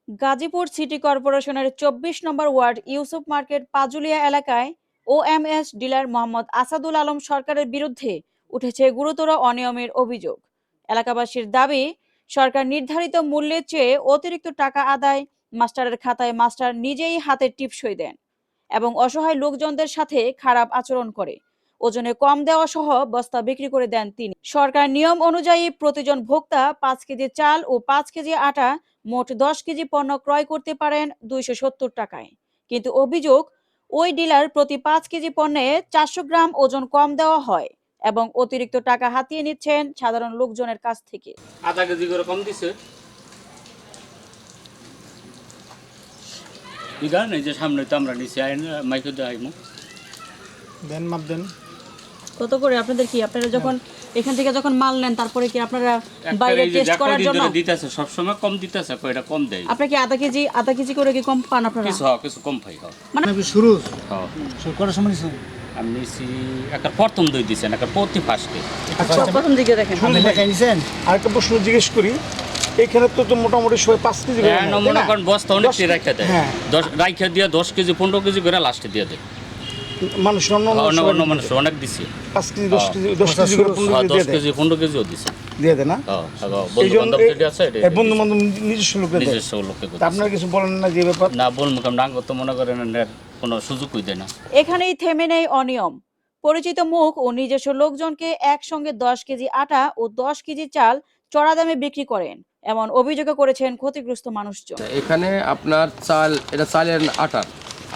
Gazipur city কর্পোরেশনের ২৪ নম্বর word Yusuf market পাজুলিয়া এলাকায় OMS dealer Mohammad Asadul Alam সরকারের বিরুদ্ধে উঠেছে গুরুতর অনিয়মের অভিযোগ। এলাকাবাসীর দাবি, সরকার নির্ধারিত মূল্যের চেয়ে অতিরিক্ত টাকা আদায়, মাস্টারের খাতায় মাস্টার নিজেই হাতে টিপসই দেন এবং অসহায় লোকজনদের সাথে খারাপ আচরণ করে ওজনে কম দেওয়া সহ বস্তা বিক্রি করে দেন তিনি। সরকার নিয়ম অনুযায়ী প্রতিজন ভোক্তা ৫ কেজি চাল ও ৫ কেজি আটা মোট ১০ কেজি পণ্য ক্রয় করতে পারেন ২৭০ টাকায়। কিন্তু অভিযোগ, ওই ডিলার প্রতি ৫ কেজি পণ্যে ৪০০ গ্রাম ওজন কম দেওয়া হয় এবং অতিরিক্ত টাকা হাতিয়ে নিচ্ছেন সাধারণ লোকজনের কাছ থেকে। আধা কেজি করে কম দিছে। ইদান এই যে সামনে তো আমরা নিচে আইন মাইকে দেখাইমু। দেন মাপ দেন। কত করে আপনাদের কি? আপনারা যখন এখান থেকে যখন মাল নেন তারপরে কি আপনারা বাইরে টেস্ট করার জন্য দিতেছে? সব সময় কম দিতেছে, কয়টা কম দেয়। আপনি কি আধা কেজি করে কি কম পান আপনারা? কিছু কম পাই। মানে শুরু হ্যাঁ শুরু করার সময় নিছেন? আমি নিছি একটা প্রথম দই দিছেন, একটা প্রতি ফার্স্টে। আচ্ছা, প্রথম দিকে দেখেন আপনি দেখাই নিছেন। আরেকটা প্রশ্ন জিজ্ঞেস করি, এখানে তো মোটামুটি সবাই ৫ কেজি করে হ্যাঁ, মনে করেন বস্তা অনেকটি রাখা দেয়। হ্যাঁ। 10 রাখা দিয়ে 10 কেজি 15 কেজি করে লাস্টে দিয়ে দেয়। মানুষ অন্য মানুষ অনেক দিছে। ৫ কেজি 10 কেজি 10 কেজি করে 15 কেজি 10 কেজি 15 কেজিও দিছে। দিয়ে দেয় না? হ্যাঁ, বন্ধু বান্ধব যেটা আছে এটা বন্ধু বান্ধব নিজস্ব লোকে দেয়। নিজস্ব লোকে তা আপনারা কিছু বলেন না যে ব্যাপার? না, বলবো কেমন, ডাঙ্গ তো মনে করেন কোনো সুযোগই দেয় না। এখানেই থেমে নেই অনিয়ম। পরিচিত মুখ ও নিজস্ব লোকজনকে একসঙ্গে ১০ কেজি আটা ও ১০ কেজি চাল চড়া দামে বিক্রি করেন এমন অভিযোগ করেছেন ক্ষতিগ্রস্ত মানুষজন। এখানে আপনার চাল, এটা চালের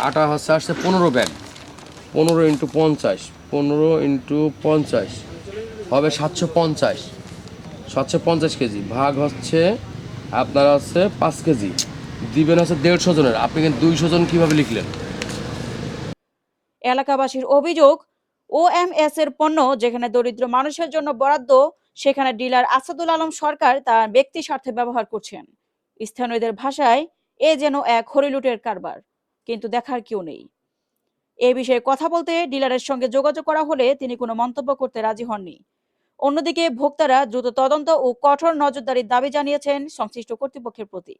আটা হচ্ছে আসছে 15 ব্যাগ, 15 × 50, 15 × 50 হবে 750 কেজি। ভাগ হচ্ছে আপনার হচ্ছে 5 কেজি, দিবেন হচ্ছে 150 জনের। আপনি কিন্তু 200 জন কীভাবে লিখলেন? এলাকাবাসীর অভিযোগ, ওএমএস এর পণ্য যেখানে দরিদ্র মানুষের জন্য বরাদ্দ, সেখানে ডিলার আসাদুল আলম সরকার তার ব্যক্তি স্বার্থে ব্যবহার করছেন। স্থানীয়দের ভাষায় এ যেন এক হরিলুটের কারবার, কিন্তু দেখার কেউ নেই। এ বিষয়ে কথা বলতে ডিলারের সঙ্গে যোগাযোগ করা হলে তিনি কোনো মন্তব্য করতে রাজি হননি। অন্যদিকে ভোক্তারা দ্রুত তদন্ত ও কঠোর নজরদারির দাবি জানিয়েছেন সংশ্লিষ্ট কর্তৃপক্ষের প্রতি।